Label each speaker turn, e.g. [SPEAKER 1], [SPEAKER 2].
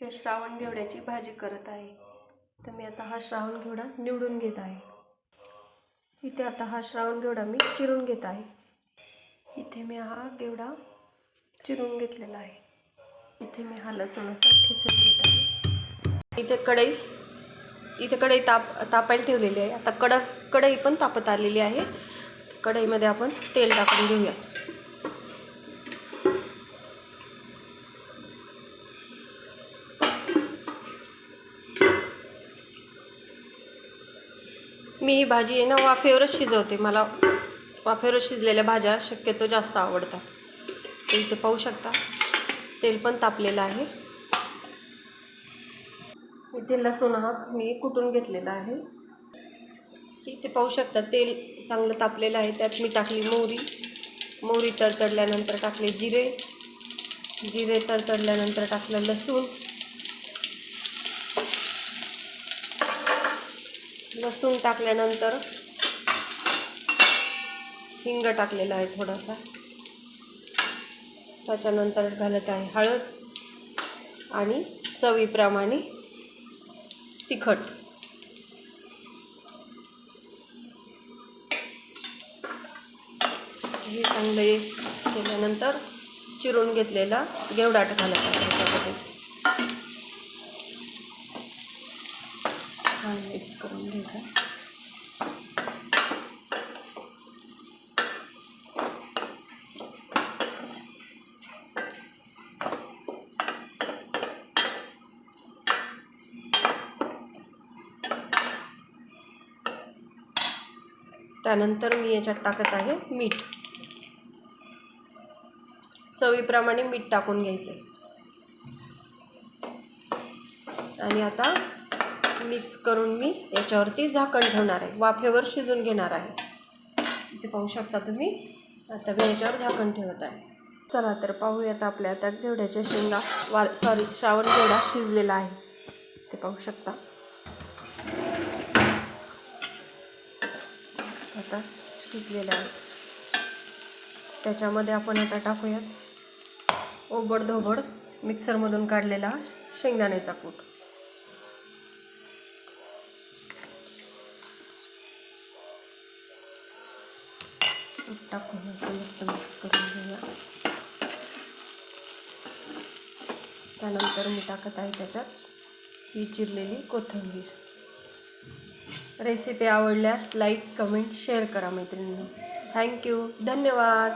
[SPEAKER 1] हे श्रावण घेवड्याची भाजी करत आहे। तर मी आता हा श्रावण घेवडा निवडून घेत आहे। इथे आता हा श्रावण घेवडा मी चिरून घेत आहे। इथे मी हा घेवडा चिरून घेतलेला आहे। इथे मी हा लसूण असा ठेचून घेत आहे। इथे कढई तापायला ठेवलेली आहे। आता कढई पण तापत आलेली आहे। कढईमध्ये आपण तेल टाकून घेऊया। मी ही भाजी आहे ना वाफेवरच शिजवते। मला वाफेवरच शिजलेल्या भाज्या शक्यतो जास्त आवडतात। तर इथे पाहू शकता तेल पण तापलेलं आहे। इथे लसूण हा मी कुटून घेतलेला आहे। इथे पाहू शकता तेल चांगलं तापलेलं आहे। त्यात मी टाकली मोहरी तडतडल्यानंतर टाकले जिरे तडतडल्यानंतर टाकलं लसूण टाकल्यानंतर हिंग टाकलेला आहे थोडासा। त्याच्यानंतर घालत आहे हळद आणि चवीप्रमाणे तिखट। हे चांगले केल्यानंतर चिरून घेतलेला घेवडा घालत आहे त्याच्यामध्ये। मिक्स करून घ्यायचा। त्यानंतर मी याच्यात टाकत आहे मीठ। चवीप्रमाणे मीठ टाकून घ्यायचे आणि आता मिक्स करून मी याच्यावरती झाकण ठेवणार आहे। वाफेवर शिजून घेणार आहे। इथे पाहू शकता तुम्ही। आता मी याच्यावर झाकण ठेवत आहे। चला तर पाहूयात आपल्या आता घेवड्याच्या शेंगा श्रावण घेवडा शिजलेला आहे। ते पाहू शकता आता शिजलेला आहे। त्याच्यामध्ये आपण आता टाकूयात ओबडधोबड मिक्सरमधून काढलेला शेंगदाण्याचा कूट। टाकून असं मस्त मिक्स करून घेऊया। त्यानंतर मी टाकत आहे त्याच्यात ही चिरलेली कोथिंबीर। रेसिपी आवडल्यास लाईक कमेंट शेअर करा मैत्रिणींनो। थँक्यू, धन्यवाद।